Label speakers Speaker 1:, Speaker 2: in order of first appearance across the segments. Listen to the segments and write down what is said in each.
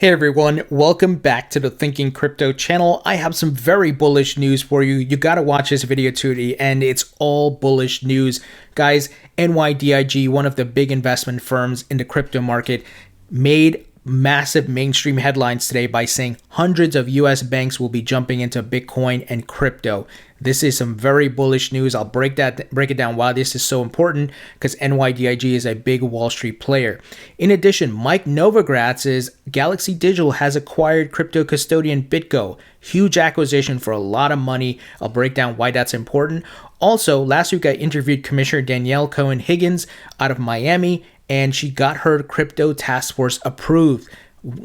Speaker 1: Hey everyone, welcome back to the Thinking Crypto channel. I have some very bullish news for you. You gotta watch this video to the end. It's all bullish news. Guys, NYDIG, one of the big investment firms in the crypto market, made massive mainstream headlines today by saying hundreds of US banks will be jumping into Bitcoin and crypto. This is some very bullish news. I'll break it down why this is so important, because NYDIG is a big Wall Street player. In addition, Mike Novogratz's Galaxy Digital has acquired crypto custodian BitGo. Huge acquisition for a lot of money. I'll break down why that's important. Also, last week I interviewed Commissioner Danielle Cohen Higgins out of Miami, and she got her crypto task force approved.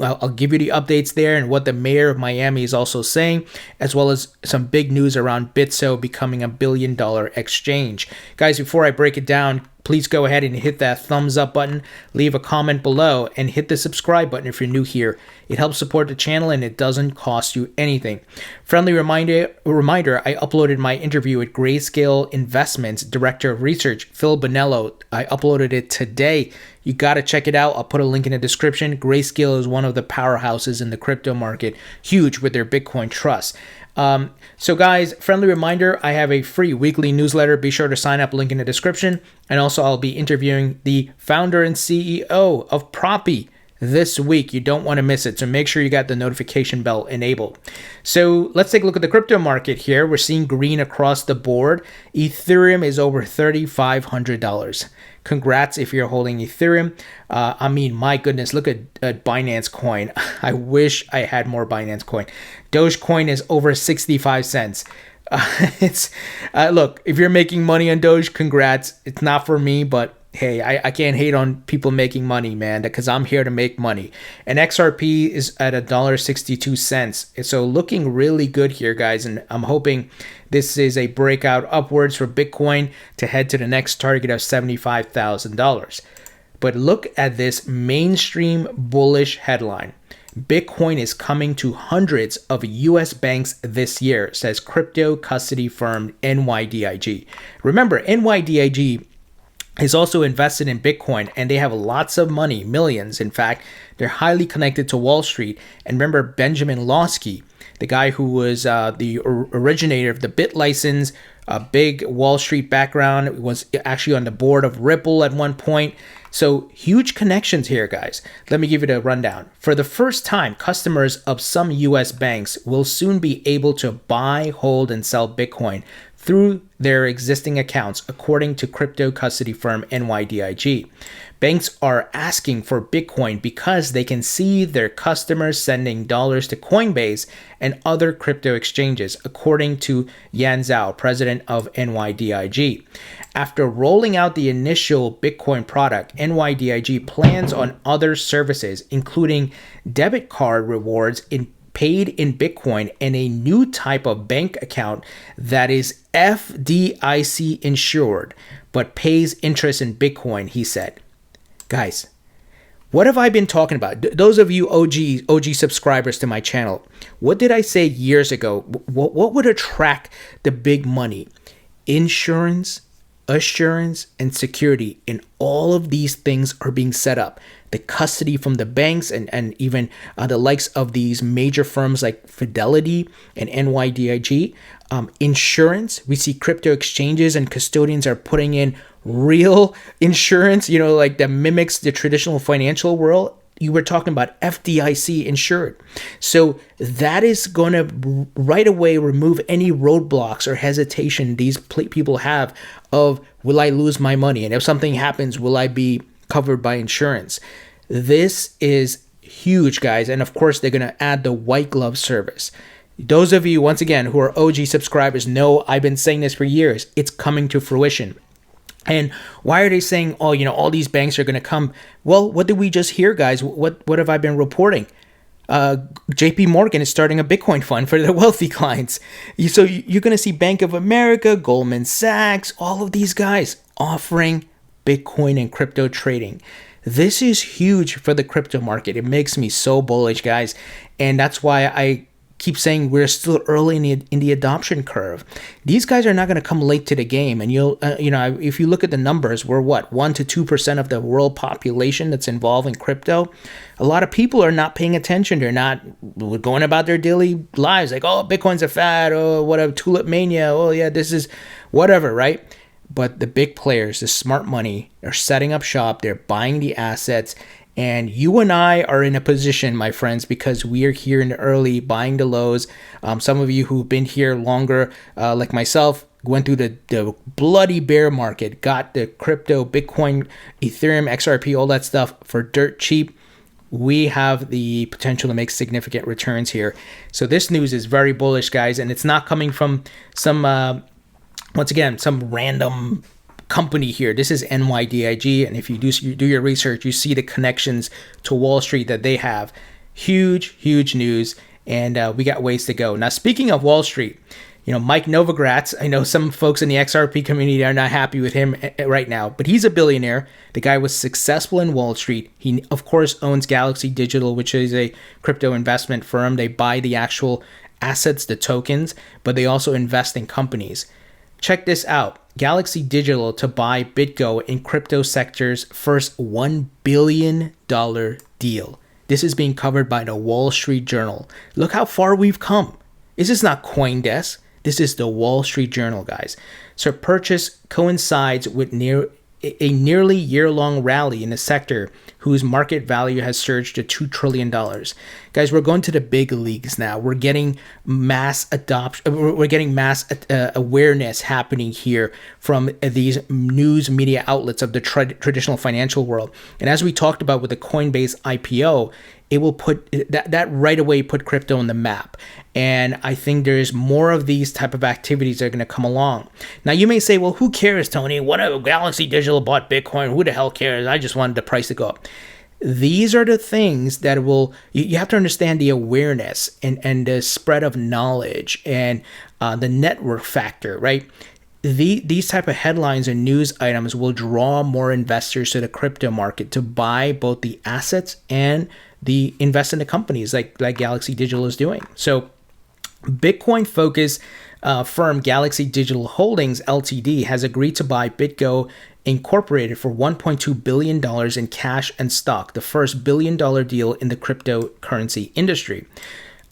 Speaker 1: I'll give you the updates there and what the mayor of Miami is also saying, as well as some big news around Bitso becoming a $1 billion exchange. Guys, before I break it down, please go ahead and hit that thumbs up button, leave a comment below, and hit the subscribe button if you're new here. It helps support the channel and it doesn't cost you anything. Friendly reminder, I uploaded my interview with Grayscale Investments Director of Research, Phil Bonello. I uploaded it today. You got to check it out. I'll put a link in the description. Grayscale is one of the powerhouses in the crypto market, huge with their Bitcoin trust. So guys, friendly reminder, I have a free weekly newsletter. Be sure to sign up, link in the description. And also I'll be interviewing the founder and CEO of Propy this week. You don't want to miss it. So make sure you got the notification bell enabled. So let's take a look at the crypto market here. We're seeing green across the board. Ethereum is over $3,500. Congrats if you're holding Ethereum. I mean, my goodness, look at Binance Coin. I wish I had more Binance Coin. Dogecoin is over 65 cents. Look, if you're making money on Doge, congrats. It's not for me, but hey, I can't hate on people making money, man, because I'm here to make money. And XRP is at $1.62. So looking really good here, guys. And I'm hoping this is a breakout upwards for Bitcoin to head to the next target of $75,000. But look at this mainstream bullish headline. Bitcoin is coming to hundreds of US banks this year, says crypto custody firm NYDIG. Remember, NYDIG is also invested in Bitcoin, and they have lots of money, millions. In fact, they're highly connected to Wall Street. And remember Benjamin Lawsky, the guy who was the originator of the Bit license, a big Wall Street background, was actually on the board of Ripple at one point. So huge connections here, guys. Let me give you the rundown. For the first time, customers of some US banks will soon be able to buy, hold, and sell Bitcoin through their existing accounts, according to crypto custody firm NYDIG. Banks are asking for Bitcoin because they can see their customers sending dollars to Coinbase and other crypto exchanges, according to Yan Zhao, president of NYDIG. After rolling out the initial Bitcoin product, NYDIG plans on other services, including debit card rewards paid in Bitcoin and a new type of bank account that is FDIC insured, but pays interest in Bitcoin, he said. Guys, what have I been talking about? Those of you OG subscribers to my channel, what did I say years ago? What would attract the big money? Insurance, assurance, and security. And all of these things are being set up. The custody from the banks and even the likes of these major firms like Fidelity and NYDIG. Insurance, we see crypto exchanges and custodians are putting in real insurance, like that mimics the traditional financial world. You were talking about FDIC insured. So that is going to right away remove any roadblocks or hesitation these people have of, will I lose my money? And if something happens, will I be covered by insurance? This is huge, guys. And of course, they're going to add the white glove service. Those of you, once again, who are OG subscribers know I've been saying this for years. It's coming to fruition. And why are they saying, all these banks are going to come? Well, what did we just hear, guys? What have I been reporting? JP Morgan is starting a Bitcoin fund for their wealthy clients. So you're going to see Bank of America, Goldman Sachs, all of these guys offering Bitcoin and crypto trading. This is huge for the crypto market. It makes me so bullish, guys. And that's why I keep saying we're still early in the adoption curve. These guys are not going to come late to the game. And if you look at the numbers, we're what, 1 to 2% of the world population that's involved in crypto. A lot of people are not paying attention. They're not going about their daily lives like, oh, Bitcoin's a fad, oh, whatever, tulip mania, oh yeah, this is whatever, right? But the big players, the smart money, are setting up shop. They're buying the assets. And you and I are in a position, my friends, because we are here in the early, buying the lows. Some of you who've been here longer, like myself, went through the bloody bear market, got the crypto, Bitcoin, Ethereum, XRP, all that stuff for dirt cheap. We have the potential to make significant returns here. So this news is very bullish, guys, and it's not coming from some, once again, some random company here. This is NYDIG, and if you do your research, you see the connections to Wall Street that they have. Huge news, and we got ways to go. Now, speaking of Wall Street, Mike Novogratz, I know some folks in the XRP community are not happy with him right now, but he's a billionaire. The guy was successful in Wall Street. He, of course, owns Galaxy Digital, which is a crypto investment firm. They buy the actual assets, the tokens, but they also invest in companies. Check this out. Galaxy Digital to buy BitGo in crypto sector's first $1 billion deal. This is being covered by the Wall Street Journal. Look how far we've come. This is not CoinDesk. This is the Wall Street Journal, guys. So purchase coincides with a nearly year-long rally in the sector whose market value has surged to $2 trillion. Guys, we're going to the big leagues now. We're getting mass adoption. We're getting mass awareness happening here from these news media outlets of the traditional financial world. And as we talked about with the Coinbase IPO, it will put that right away, put crypto on the map. And I think there's more of these type of activities that are going to come along. Now, you may say, well, who cares, Tony? Whatever, Galaxy Digital bought Bitcoin. Who the hell cares? I just wanted the price to go up. These are the things that you have to understand the awareness and the spread of knowledge and the network factor, right? These type of headlines and news items will draw more investors to the crypto market to buy both the assets and the invest in the companies like Galaxy Digital is doing. So Bitcoin-focused firm Galaxy Digital Holdings Ltd has agreed to buy BitGo Incorporated for $1.2 billion in cash and stock, the first billion-dollar deal in the cryptocurrency industry.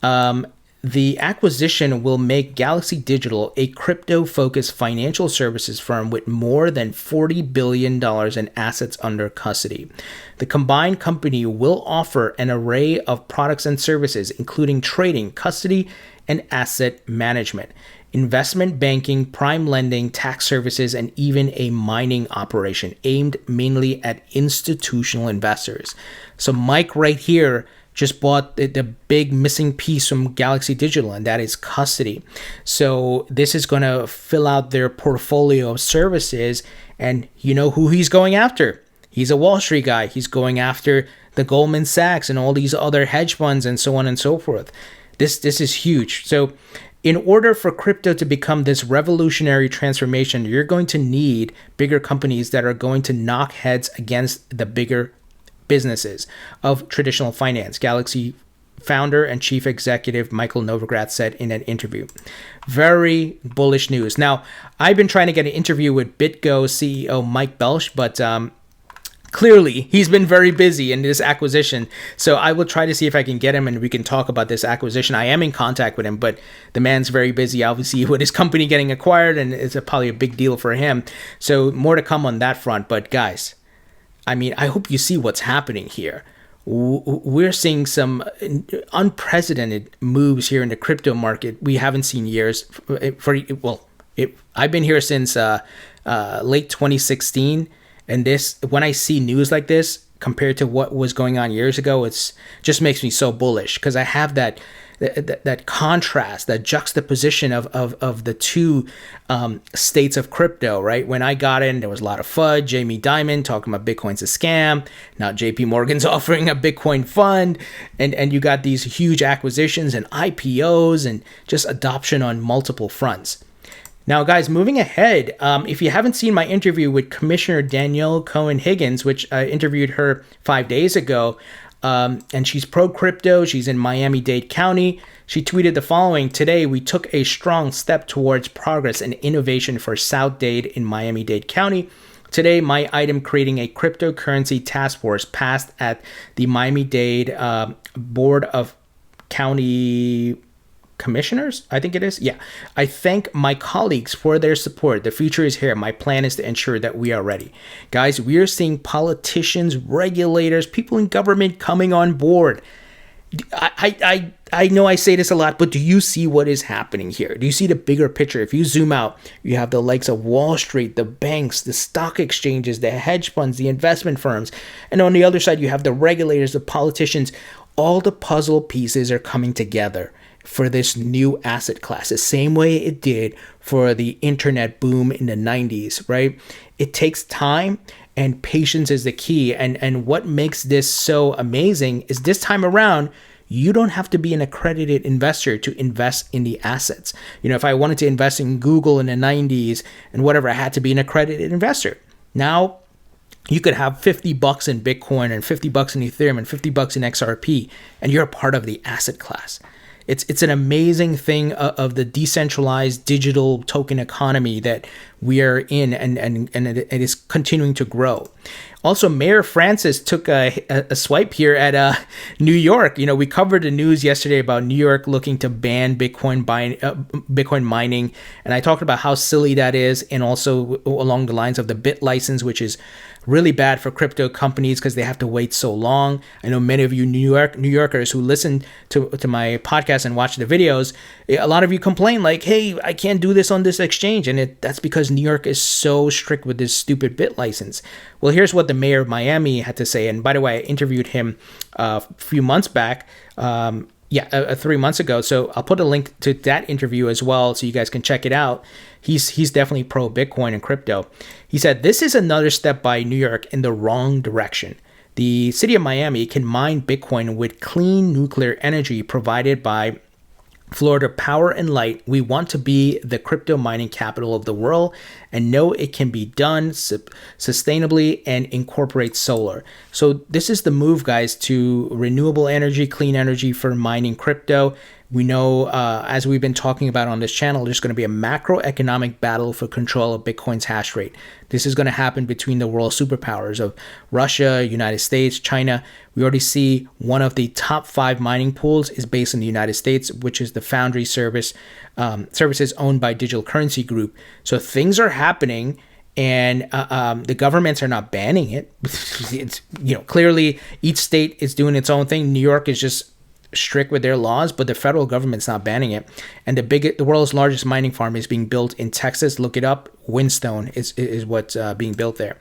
Speaker 1: The acquisition will make Galaxy Digital a crypto-focused financial services firm with more than $40 billion in assets under custody. The combined company will offer an array of products and services, including trading, custody, and asset management, investment banking, prime lending, tax services, and even a mining operation aimed mainly at institutional investors. So Mike right here just bought the big missing piece from Galaxy Digital, and that is custody. So this is going to fill out their portfolio of services, and you know who he's going after. He's a Wall Street guy. He's going after the Goldman Sachs and all these other hedge funds and so on and so forth. This is huge. So in order for crypto to become this revolutionary transformation, you're going to need bigger companies that are going to knock heads against the bigger businesses of traditional finance. Galaxy founder and chief executive Michael Novogratz said in an interview. Very bullish news. Now, I've been trying to get an interview with BitGo CEO Mike Belch, but clearly he's been very busy in this acquisition. So I will try to see if I can get him and we can talk about this acquisition. I am in contact with him, but the man's very busy, obviously, with his company getting acquired, and it's probably a big deal for him. So more to come on that front. But guys, I mean, I hope you see what's happening here. We're seeing some unprecedented moves here in the crypto market we haven't seen years. I've been here since late 2016, and when I see news like this compared to what was going on years ago, it's just makes me so bullish because I have that contrast, that juxtaposition of the two states of crypto, right? When I got in, there was a lot of FUD, Jamie Dimon talking about Bitcoin's a scam. Now JP Morgan's offering a Bitcoin fund, and you got these huge acquisitions and IPOs and just adoption on multiple fronts. Now, guys, moving ahead, if you haven't seen my interview with Commissioner Danielle Cohen Higgins, which I interviewed her 5 days ago, and she's pro crypto. She's in Miami-Dade County. She tweeted the following: "Today, we took a strong step towards progress and innovation for South Dade in Miami-Dade County. Today, my item creating a cryptocurrency task force passed at the Miami-Dade Board of County Commissioners, I think it is. Yeah. I thank my colleagues for their support. The future is here. My plan is to ensure that we are ready." Guys, we are seeing politicians, regulators, people in government coming on board. I know I say this a lot, but do you see what is happening here? Do you see the bigger picture? If you zoom out, you have the likes of Wall Street, the banks, the stock exchanges, the hedge funds, the investment firms. And on the other side, you have the regulators, the politicians. All the puzzle pieces are coming together for this new asset class, the same way it did for the internet boom in the 90s, right? It takes time, and patience is the key. And what makes this so amazing is this time around, you don't have to be an accredited investor to invest in the assets. You know, if I wanted to invest in Google in the 90s and whatever, I had to be an accredited investor. Now, you could have $50 in Bitcoin and $50 in Ethereum and $50 in XRP, and you're a part of the asset class. It's an amazing thing of the decentralized digital token economy that we are in, and it is continuing to grow. Also, Mayor Francis took a swipe here at New York. You know, we covered the news yesterday about New York looking to ban Bitcoin mining, and I talked about how silly that is, and also along the lines of the Bit license, which is really bad for crypto companies because they have to wait so long. I know many of you New Yorkers who listen to my podcast and watch the videos, a lot of you complain like, hey, I can't do this on this exchange. And that's because New York is so strict with this stupid Bit license. Well, here's what the mayor of Miami had to say. And by the way, I interviewed him a few months back. 3 months ago. So I'll put a link to that interview as well so you guys can check it out. He's definitely pro Bitcoin and crypto. He said, "This is another step by New York in the wrong direction. The city of Miami can mine Bitcoin with clean nuclear energy provided by Florida Power and Light. We want to be the crypto mining capital of the world and know it can be done sustainably and incorporate solar." So this is the move, guys, to renewable energy, clean energy for mining crypto. We know, as we've been talking about on this channel, there's going to be a macroeconomic battle for control of Bitcoin's hash rate. This is going to happen between the world superpowers of Russia, United States, China. We already see one of the top 5 mining pools is based in the United States, which is the Foundry services owned by Digital Currency Group. So things are happening, and the governments are not banning it. It's, clearly each state is doing its own thing. New York is just strict with their laws, but the federal government's not banning it. And the world's largest mining farm is being built in Texas. Look it up. Whinstone is what's being built there.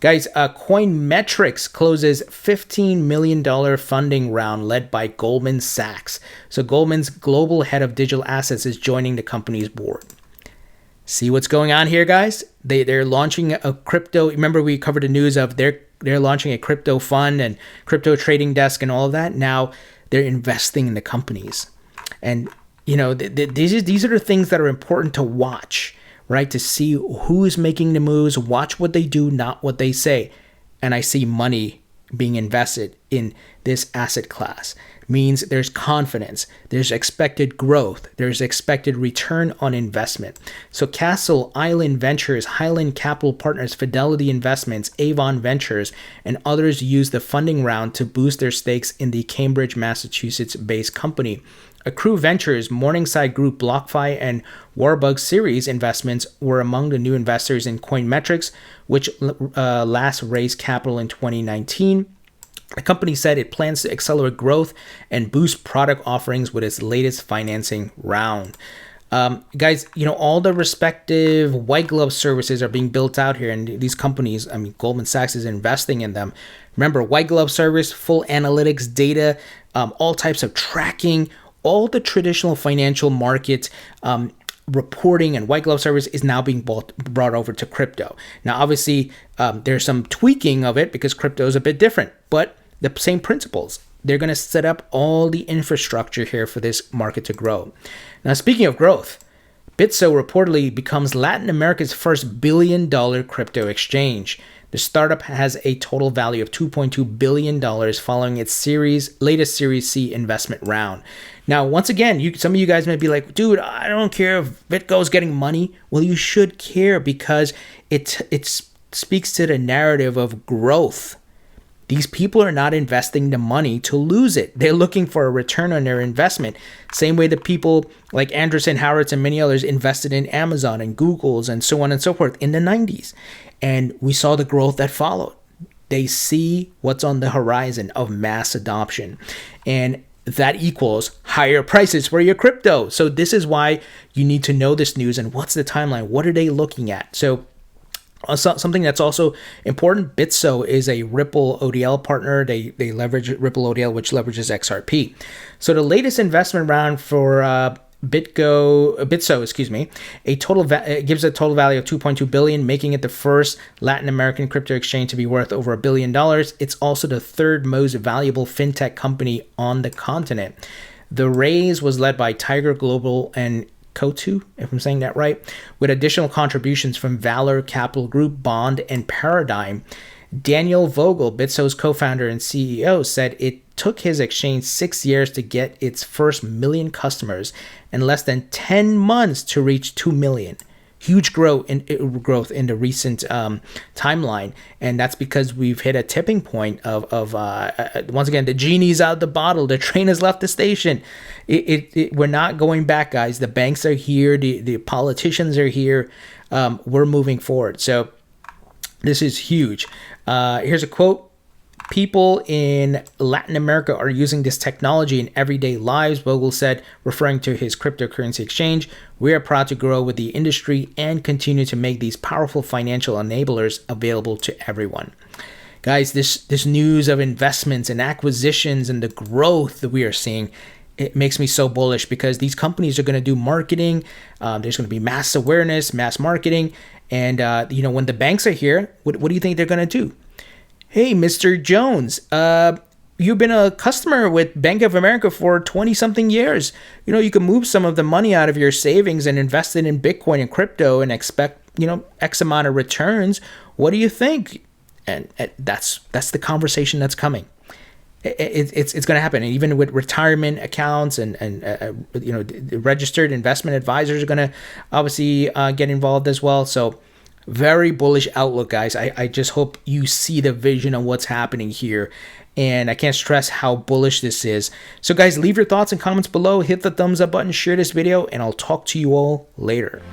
Speaker 1: Guys, Coinmetrics closes $15 million funding round led by Goldman Sachs. So Goldman's global head of digital assets is joining the company's board. See what's going on here, guys? They're launching a crypto. Remember, we covered the news of they're launching a crypto fund and crypto trading desk and all of that. Now they're investing in the companies. And, these are the things that are important to watch, right? To see who is making the moves, watch what they do, not what they say. And I see money being invested in this asset class. Means there's confidence, there's expected growth, there's expected return on investment. So Castle Island Ventures, Highland Capital Partners, Fidelity Investments, Avon Ventures, and others used the funding round to boost their stakes in the Cambridge, Massachusetts-based company. Accrue Ventures, Morningside Group, BlockFi, and Warbug Series investments were among the new investors in Coinmetrics, which last raised capital in 2019. The company said it plans to accelerate growth and boost product offerings with its latest financing round. Guys, all the respective white glove services are being built out here, and these companies, Goldman Sachs is investing in them. Remember, white glove service, full analytics, data, all types of tracking, all the traditional financial market reporting and white glove service is now being brought over to crypto. Now, obviously, there's some tweaking of it because crypto is a bit different, but the same principles. They're going to set up all the infrastructure here for this market to grow. Now, speaking of growth, Bitso reportedly becomes Latin America's first billion-dollar crypto exchange. The startup has a total value of $2.2 billion following its latest Series C investment round. Now, once again, some of you guys might be like, dude, I don't care if BitGo is getting money. Well, you should care because it speaks to the narrative of growth. These people are not investing the money to lose it. They're looking for a return on their investment. Same way that people like Andreessen Horowitz and many others invested in Amazon and Google's and so on and so forth in the 90s. And we saw the growth that followed. They see what's on the horizon of mass adoption. And that equals higher prices for your crypto. So this is why you need to know this news and what's the timeline? What are they looking at? So something that's also important, Bitso is a Ripple ODL partner. They leverage Ripple ODL, which leverages XRP. So the latest investment round for Bitso, it gives a total value of $2.2 billion, making it the first Latin American crypto exchange to be worth over $1 billion. It's also the third most valuable fintech company on the continent. The raise was led by Tiger Global and Cotu, if I'm saying that right, with additional contributions from Valor Capital Group, Bond, and Paradigm. Danielle Vogel, Bitso's co-founder and CEO, said it took his exchange 6 years to get its first million customers and less than 10 months to reach 2 million. Huge growth in the recent timeline, and that's because we've hit a tipping point of once again, the genie's out the bottle, the train has left the station. We're not going back, guys. The banks are here, the politicians are here. We're moving forward. So this is huge. Here's a quote. People in Latin America are using this technology in everyday lives, Vogel said, referring to his cryptocurrency exchange. We are proud to grow with the industry and continue to make these powerful financial enablers available to everyone. Guys, this news of investments and acquisitions and the growth that we are seeing, it makes me so bullish because these companies are going to do marketing. There's going to be mass awareness, mass marketing. And, when the banks are here, what do you think they're going to do? Hey, Mr. Jones, you've been a customer with Bank of America for 20-something years. You can move some of the money out of your savings and invest it in Bitcoin and crypto and expect, X amount of returns. What do you think? And that's the conversation that's coming. It's going to happen. And even with retirement accounts and registered investment advisors are going to obviously get involved as well. So very bullish outlook, guys. I just hope you see the vision of what's happening here. And I can't stress how bullish this is. So guys, leave your thoughts and comments below. Hit the thumbs up button, share this video, and I'll talk to you all later.